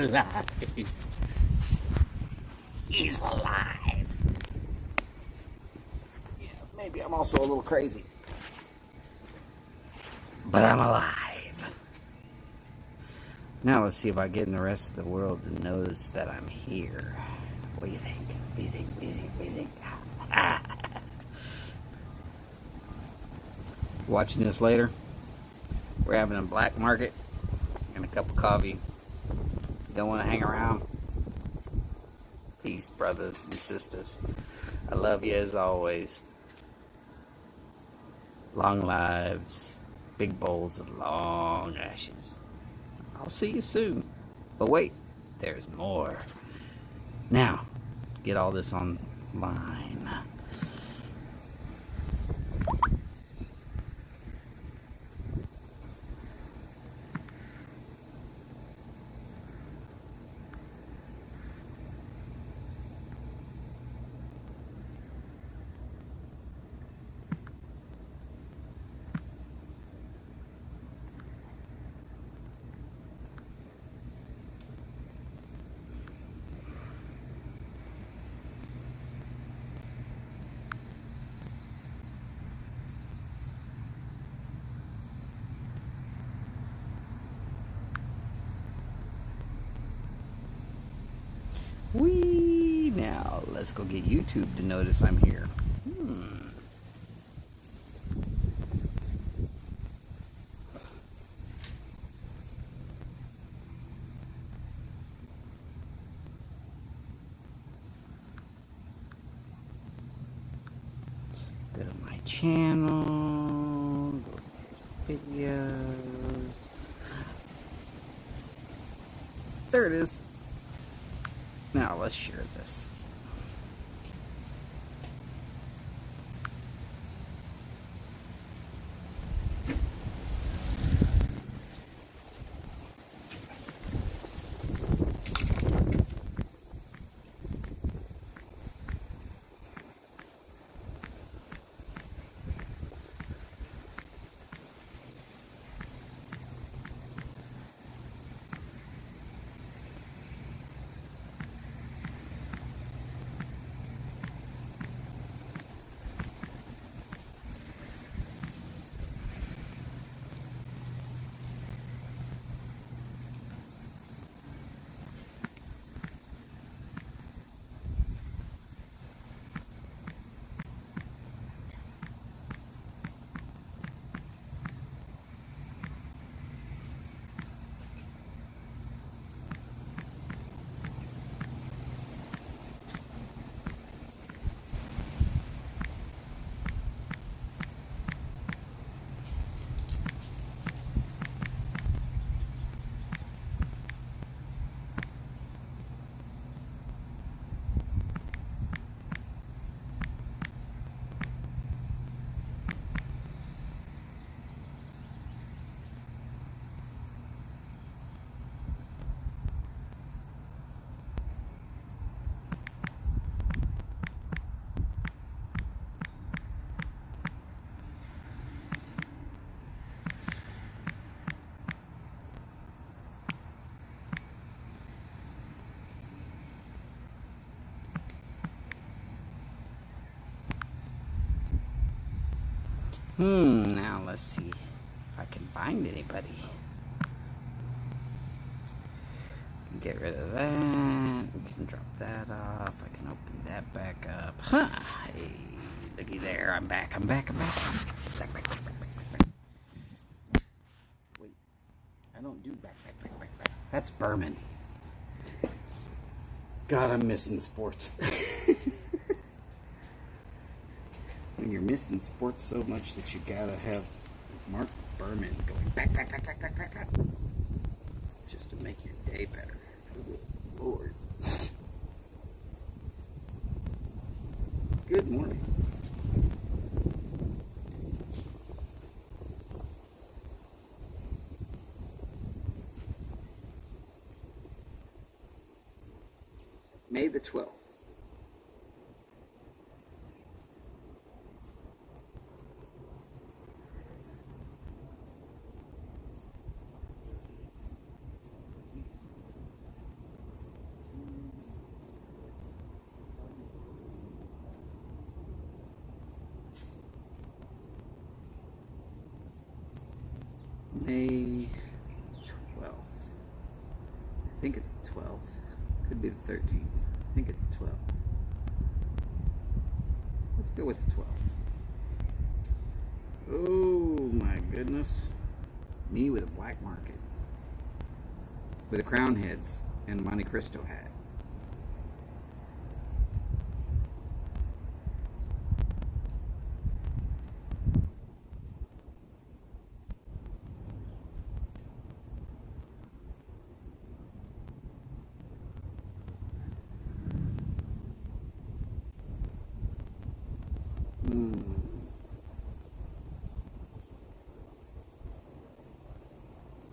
alive. He's alive. Yeah, maybe I'm also a little crazy. But I'm alive. Now let's see if I get in the rest of the world to notice that I'm here. What do you think? What do you think? What do you think? What do you think? Watching this later. We're having a black market and a cup of coffee. Don't want to hang around? Peace, brothers and sisters. I love you as always. Long lives, big bowls of long ashes. I'll see you soon. But wait, there's more. Now, get all this online. Whee! Now, let's go get YouTube to notice I'm here. Go to my channel, go to videos. There it is. Now, let's share this. Now let's see if I can find anybody. Get rid of that. We can drop that off. I can open that back up. Huh. Hey, looky there. I'm back. Back. Wait. I don't do back. That's Berman. God, I'm missing sports. When you're missing sports so much that you gotta have Mark Berman going back. Just to make your day better. Good Lord. Good morning. May the 12th. I think it's the 12th. Could be the 13th. I think it's the 12th. Let's go with the 12th. Oh my goodness. Me with a black market. With a crown heads and Monte Cristo hat.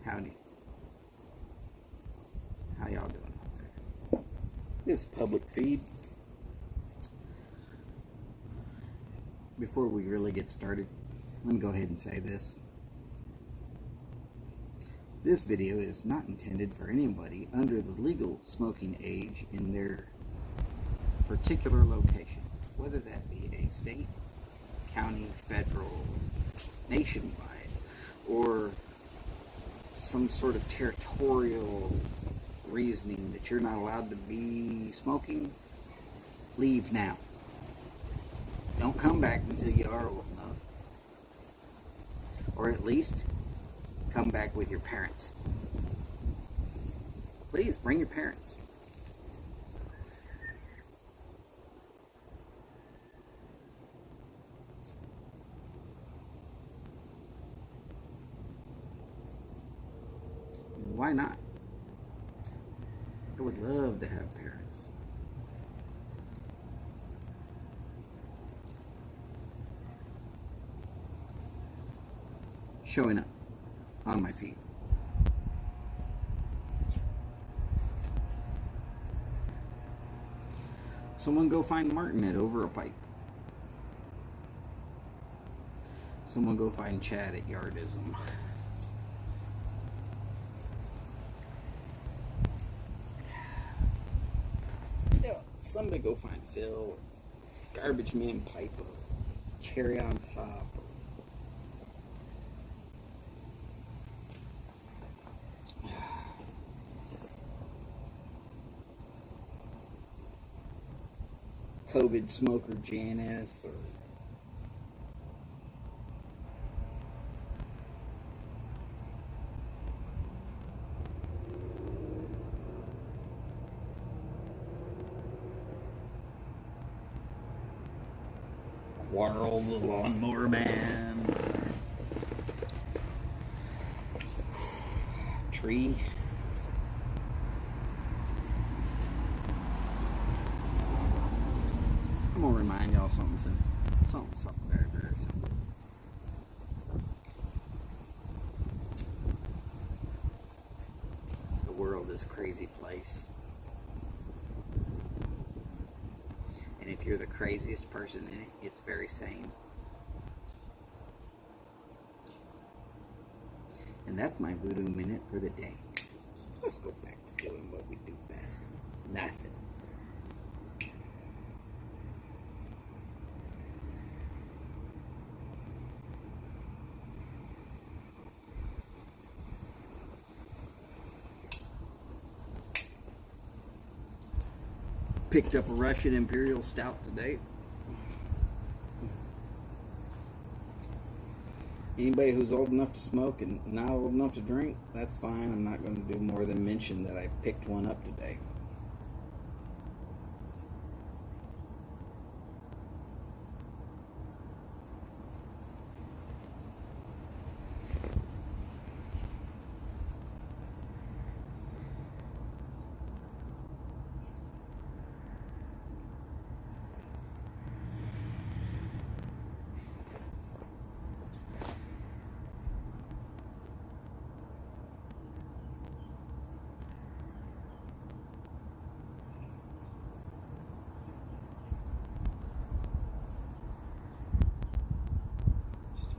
Howdy. How y'all doing? This public feed. Before we really get started, let me go ahead and say this. This video is not intended for anybody under the legal smoking age in their particular location, whether that be a state, county, federal, nationwide, or some sort of territorial reasoning that you're not allowed to be smoking. Leave now. Don't come back until you are old enough. Or at least come back with your parents. Please bring your parents. Why not? I would love to have parents. Showing up on my feet. Someone go find Martin at Over a Pipe. Someone go find Chad at Yardism. Somebody go find Phil, Garbage Man Piper, Cherry on Top. COVID Smoker Janice, or Quarrel the Lawnmower Man, Tree. I'm gonna remind y'all something very, very simple. The world is a crazy place. And if you're the craziest person in it, it's very sane. And that's my voodoo minute for the day. Let's go back to doing what we do best. Nothing. Picked up a Russian Imperial Stout today. Anybody who's old enough to smoke and not old enough to drink, that's fine. I'm not going to do more than mention that I picked one up today.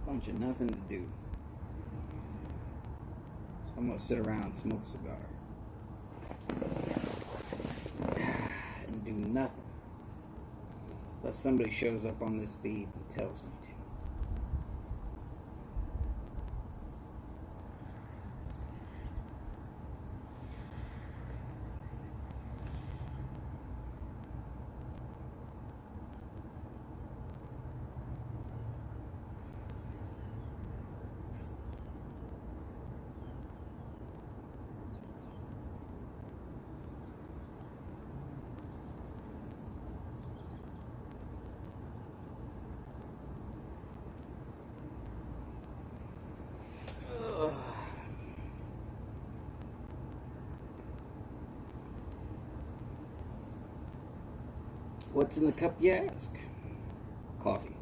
Bunch of nothing to do. So I'm gonna sit around and smoke a cigar and do nothing unless somebody shows up on this feed and tells me to. What's in the cup, you ask? Coffee.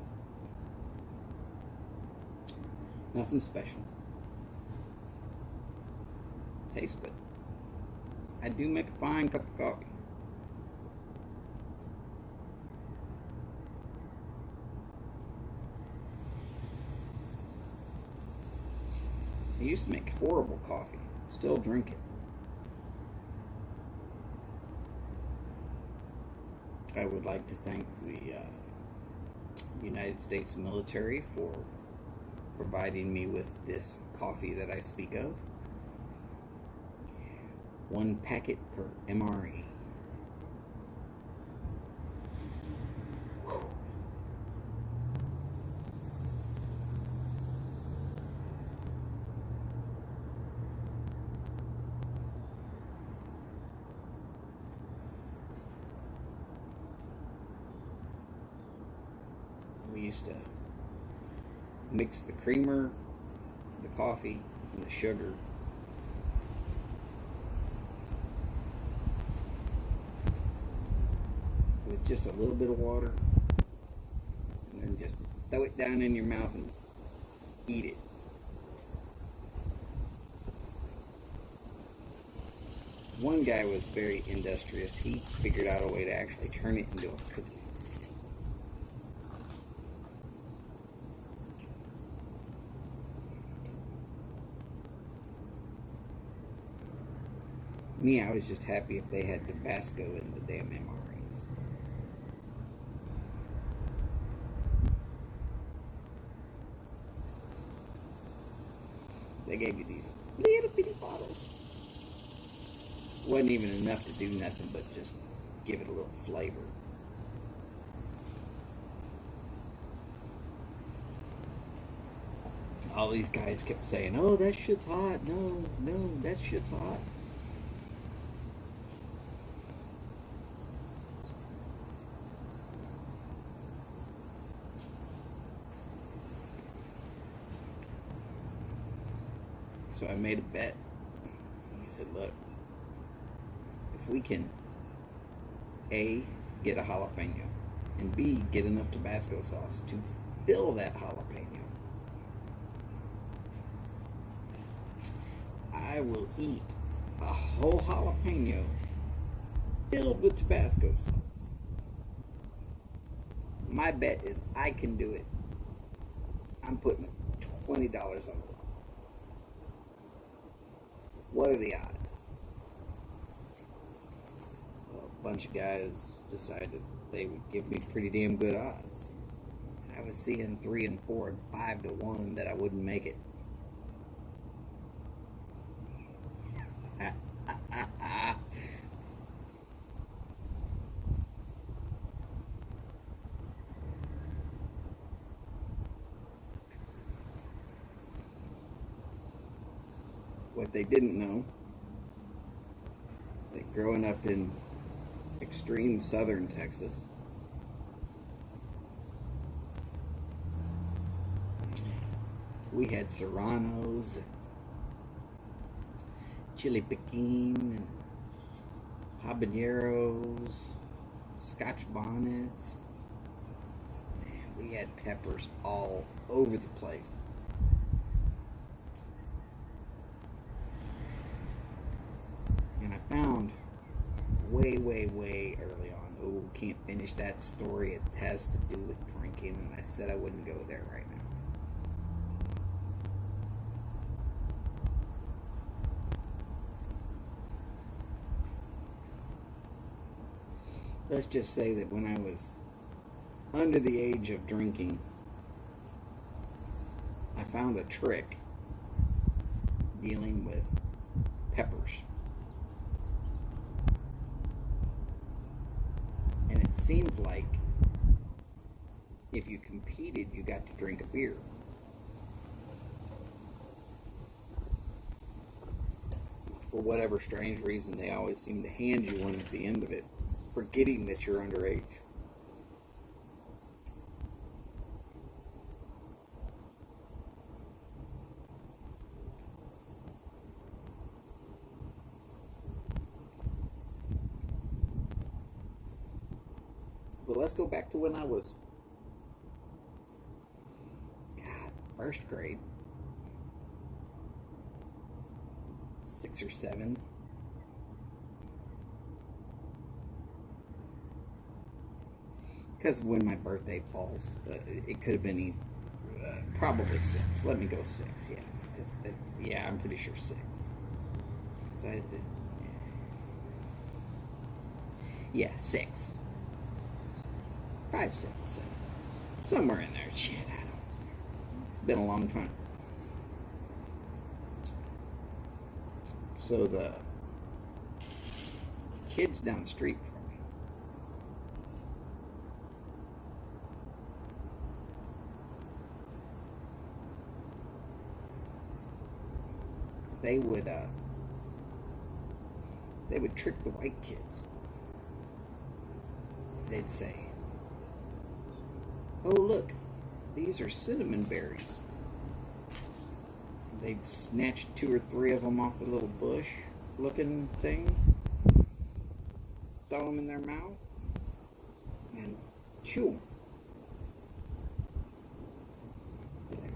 Nothing special. Tastes good. I do make a fine cup of coffee. I used to make horrible coffee. Still drink it. I would like to thank the United States military for providing me with this coffee that I speak of. 1 packet per MRE. We used to mix the creamer, the coffee, and the sugar. With just a little bit of water, and then just throw it down in your mouth and eat it. One guy was very industrious. He figured out a way to actually turn it into a cookie. Me, I was just happy if they had Tabasco in the damn MREs. They gave you these little bitty bottles. Wasn't even enough to do nothing but just give it a little flavor. All these guys kept saying, "Oh, that shit's hot. No, no, that shit's hot." So I made a bet. He said, "Look, if we can A, get a jalapeno, and B, get enough Tabasco sauce to fill that jalapeno, I will eat a whole jalapeno filled with Tabasco sauce. My bet is I can do it. I'm putting $20 on it. What are the odds?" Well, a bunch of guys decided they would give me pretty damn good odds. I was seeing 3 and 4 and 5 to 1 that I wouldn't make it. What they didn't know, that growing up in extreme southern Texas, we had serranos, and chili piquin, and habaneros, scotch bonnets. Man, we had peppers all over the place. And I found way, way, way early on, oh, can't finish that story. It has to do with drinking, and I said I wouldn't go there right now. Let's just say that when I was under the age of drinking, I found a trick dealing with peppers. And it seemed like if you competed, you got to drink a beer. For whatever strange reason, they always seem to hand you one at the end of it, forgetting that you're underage. let's go back to when I was, God, first grade, 6 or 7. Because when my birthday falls, it could have been probably 6. Let me go 6. Yeah, yeah, I'm pretty sure 6. 'Cause yeah, 6, 5, 6, 7, somewhere in there. Shit, I don't. It's been a long time. So the kids down the street from me, they would trick the white kids. They'd say, "Oh, look, these are cinnamon berries." They'd snatch 2 or 3 of them off the little bush looking thing, throw them in their mouth, and chew them.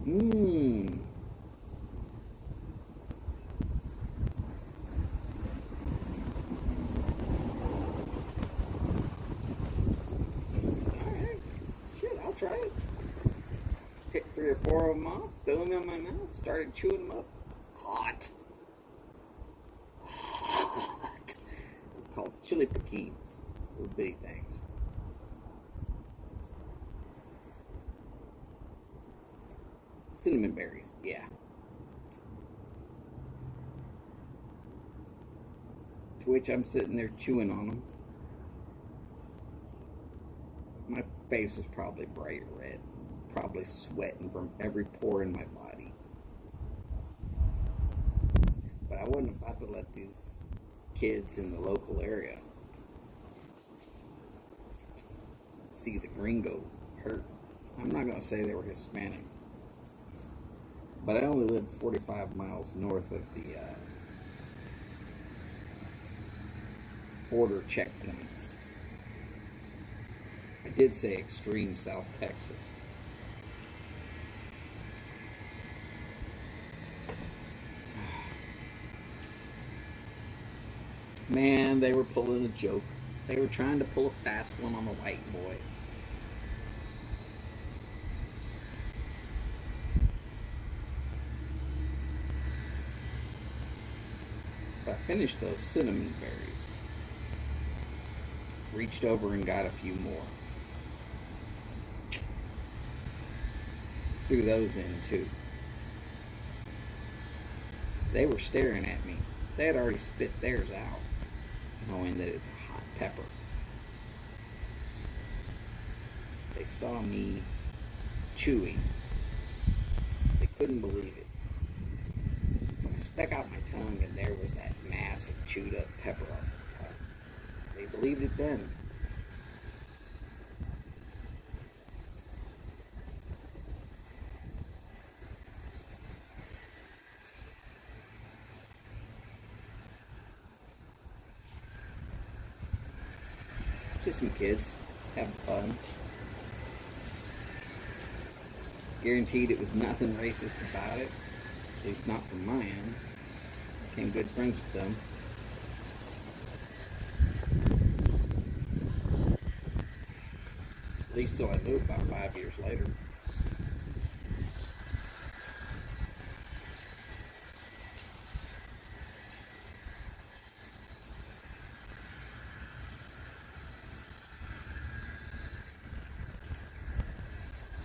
Mmm. Alright, shit, I'll try it. Picked 3 or 4 of them off, threw them in my mouth, started chewing them up. Hot. Hot. Called chili pequins. Little bitty things. Cinnamon berries, yeah. To which I'm sitting there chewing on them. My face was probably bright red. Probably sweating from every pore in my body. But I wasn't about to let these kids in the local area see the gringo hurt. I'm not going to say they were Hispanic, but I only lived 45 miles north of the border checkpoints. I did say extreme South Texas. Man, they were pulling a joke. They were trying to pull a fast one on the white boy. But I finished those cinnamon berries. Reached over and got a few more. Threw those in too. They were staring at me. They had already spit theirs out, knowing that it's a hot pepper. They saw me chewing. They couldn't believe it. So I stuck out my tongue and there was that mass of chewed up pepper on the top. They believed it then. Just some kids having fun. Guaranteed it was nothing racist about it. At least not from my end. Became good friends with them. At least till I moved about 5 years later.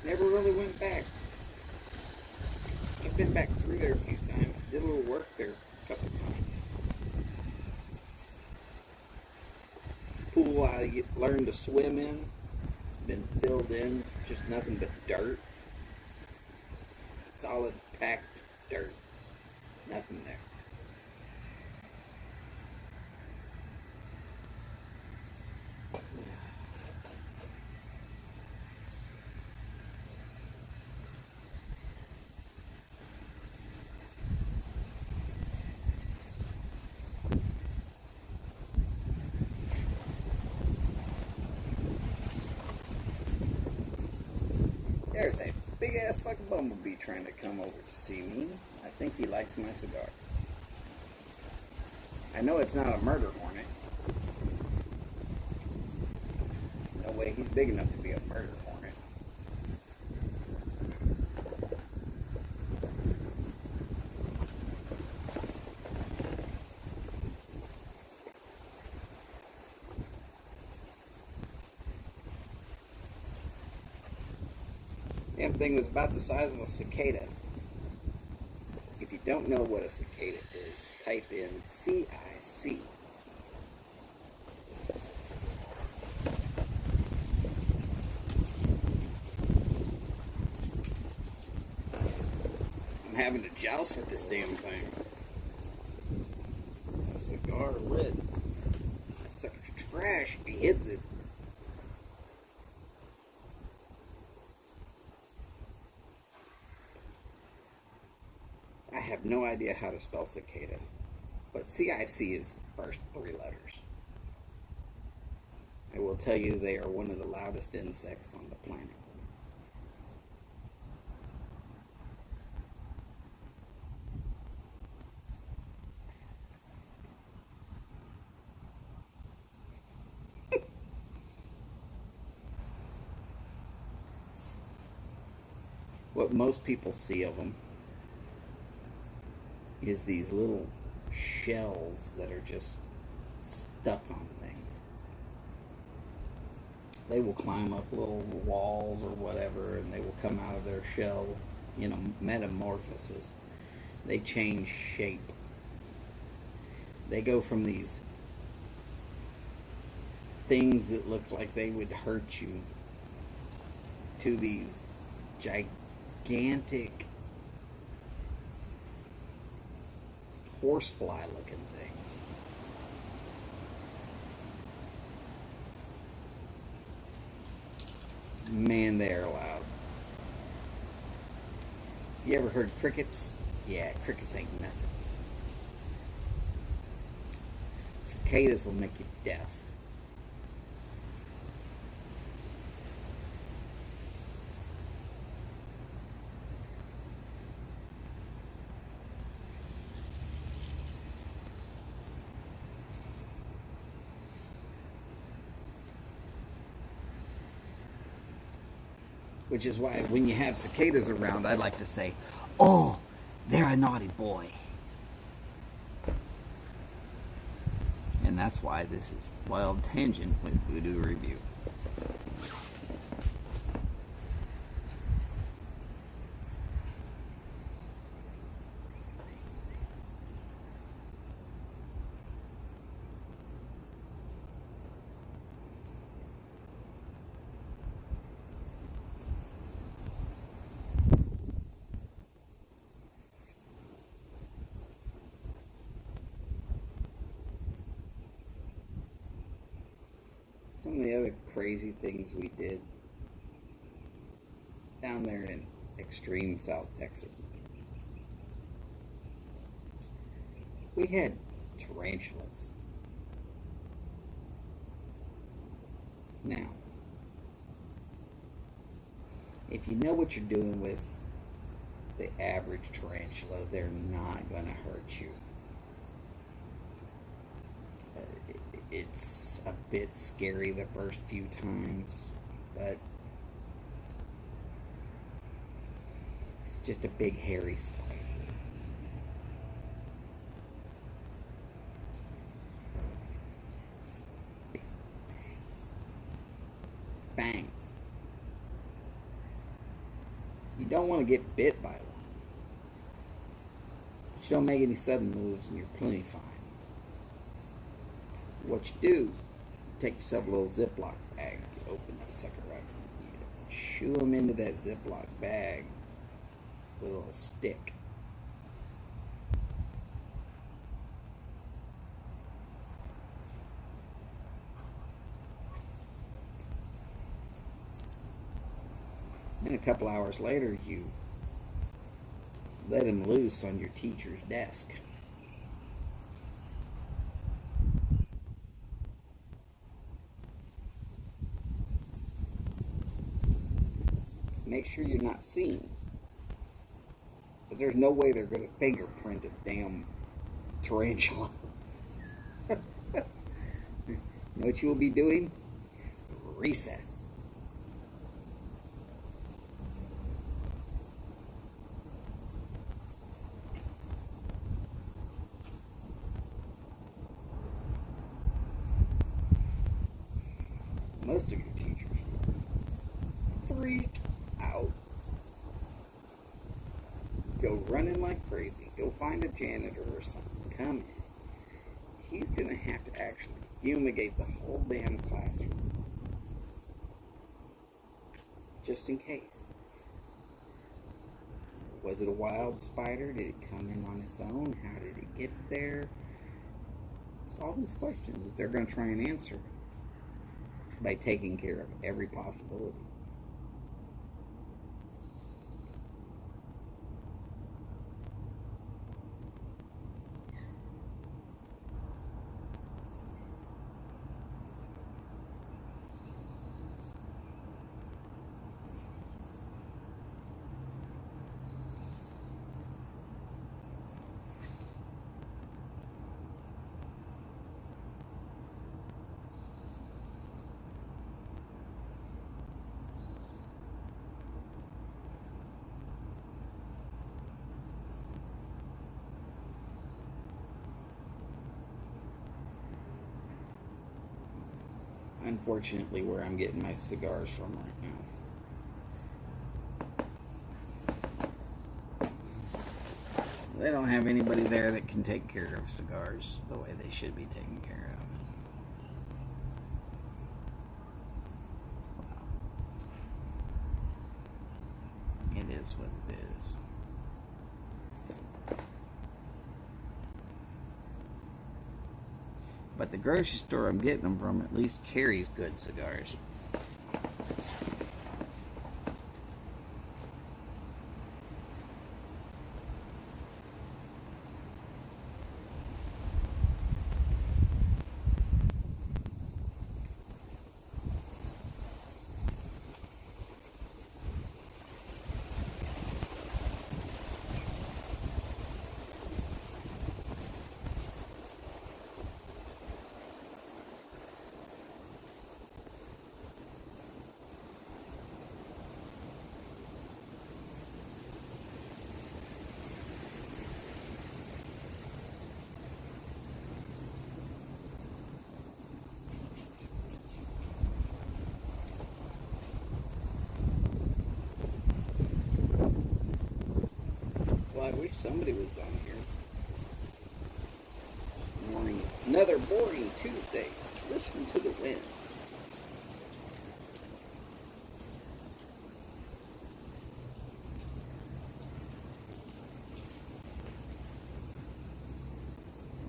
Never really went back. I've been back through there a few times. Did a little work there a couple times. Pool I learned to swim in. It's been filled in. Just nothing but dirt. Solid packed dirt. Nothing there. There's a big ass fucking bumblebee trying to come over to see me. I think he likes my cigar. I know it's not a murder hornet. No way he's big enough to be a murder hornet. Damn thing was about the size of a cicada. If you don't know what a cicada is, type in CIC. I'm having to joust with this damn thing. A cigar lit. That sucker's trash if he hits it. I have no idea how to spell cicada, but CIC is the first three letters. I will tell you they are one of the loudest insects on the planet. What most people see of them is these little shells that are just stuck on things. They will climb up little walls or whatever, and they will come out of their shell, metamorphosis. They change shape. They go from these things that look like they would hurt you to these gigantic horsefly looking things. Man, they're loud. You ever heard crickets? Yeah, crickets ain't nothing. Cicadas will make you deaf. Which is why when you have cicadas around, I like to say, "Oh, they're a naughty boy." And that's why this is Wild Tangent with Voodoo Review. Some of the other crazy things we did down there in extreme South Texas. We had tarantulas. Now, if you know what you're doing with the average tarantula, they're not going to hurt you. It's a bit scary the first few times, but it's just a big hairy spider. Big bangs. You don't want to get bit by one. But you don't make any sudden moves and you're plenty fine. What you do, take yourself a little Ziploc bag, you open that sucker up, you shoo them into that Ziploc bag with a little stick. And a couple hours later, you let him loose on your teacher's desk. Make sure you're not seen. But there's no way they're going to fingerprint a damn tarantula. You know what you will be doing? Recess. Most of your teachers freak out. Go running like crazy. Go find a janitor or something. Come in. He's going to have to actually fumigate the whole damn classroom. Just in case. Was it a wild spider? Did it come in on its own? How did it get there? It's all these questions that they're going to try and answer by taking care of every possibility. Unfortunately, where I'm getting my cigars from right now, they don't have anybody there that can take care of cigars the way they should be taken care of. Wow. It is what it is. But the grocery store I'm getting them from at least carries good cigars. Well, I wish somebody was on here. Morning. Another boring Tuesday. Listen to the wind.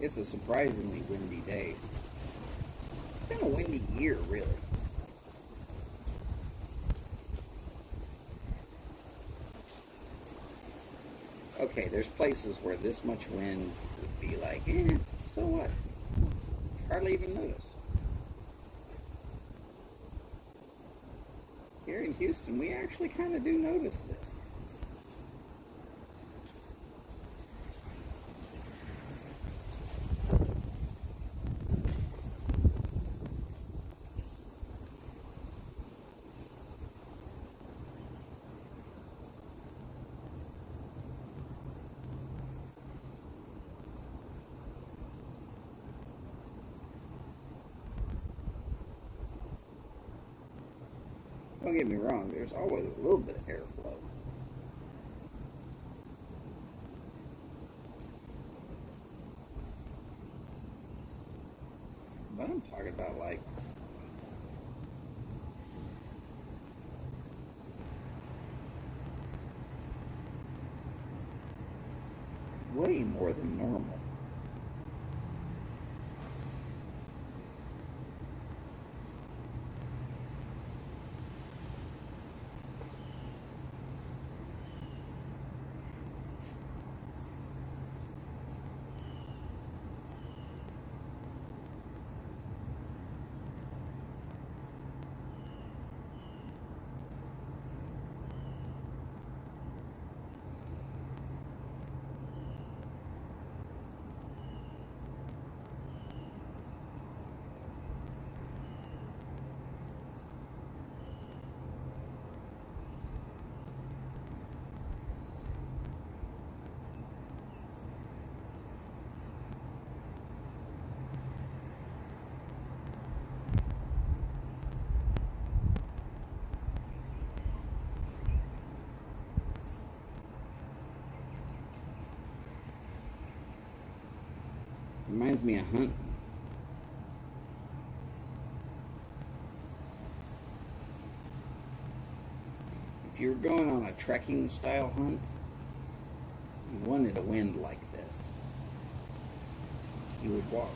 It's a surprisingly windy day. It's been a windy year, really. Okay, there's places where this much wind would be like, so what? Hardly even notice. Here in Houston, we actually kind of do notice this. Don't get me wrong, there's always a little bit of airflow. But I'm talking about like way more than normal. reminds me of hunting. If you're going on a trekking style hunt, you wanted a wind like this. You would walk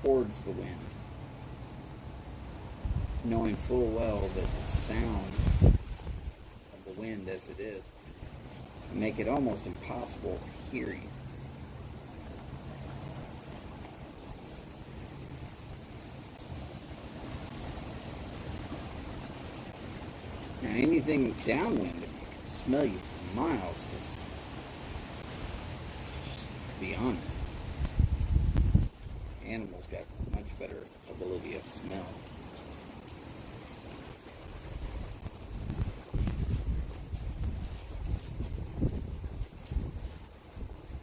towards the wind, knowing full well that the sound of the wind as it is would make it almost impossible to hear you. Now anything downwind, if you can smell you for miles, just be honest. Animals got much better ability of smell.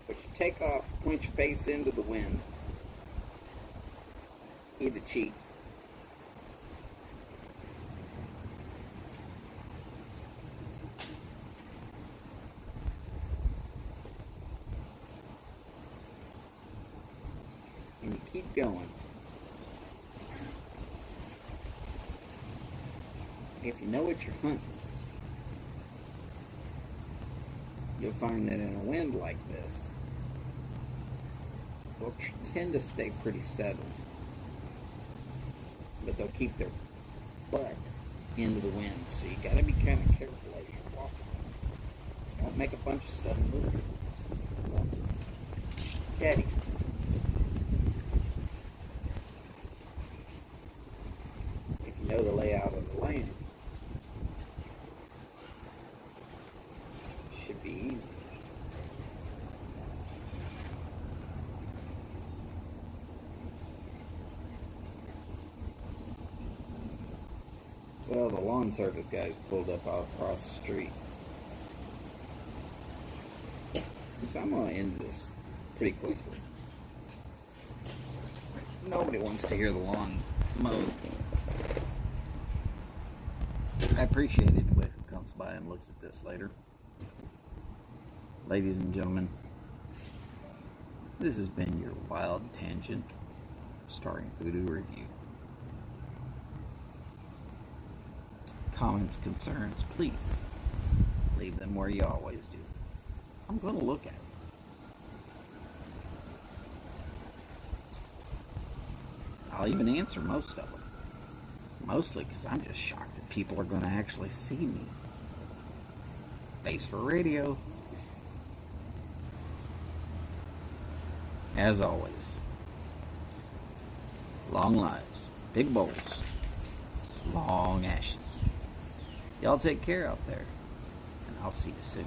But you take off, point your face into the wind, eat a cheek. And you keep going. If you know what you're hunting, you'll find that in a wind like this, they'll tend to stay pretty settled. But they'll keep their butt into the wind, so you gotta be kind of careful as you're walking. Don't make a bunch of sudden movements. Steady. If you know the layout of the land, it should be easy. Well, the lawn service guys pulled up out across the street. So I'm going to end this pretty quickly. Nobody wants to hear the lawn mowed. I appreciate anybody who comes by and looks at this later. Ladies and gentlemen, this has been your Wild Tangent starring Voodoo Review. Comments, concerns, please leave them where you always do. I'm going to look at it. I'll even answer most of them. Mostly because I'm just shocked that people are going to actually see me. Face for radio. As always, long lives, big bowls, long ashes. Y'all take care out there, and I'll see you soon.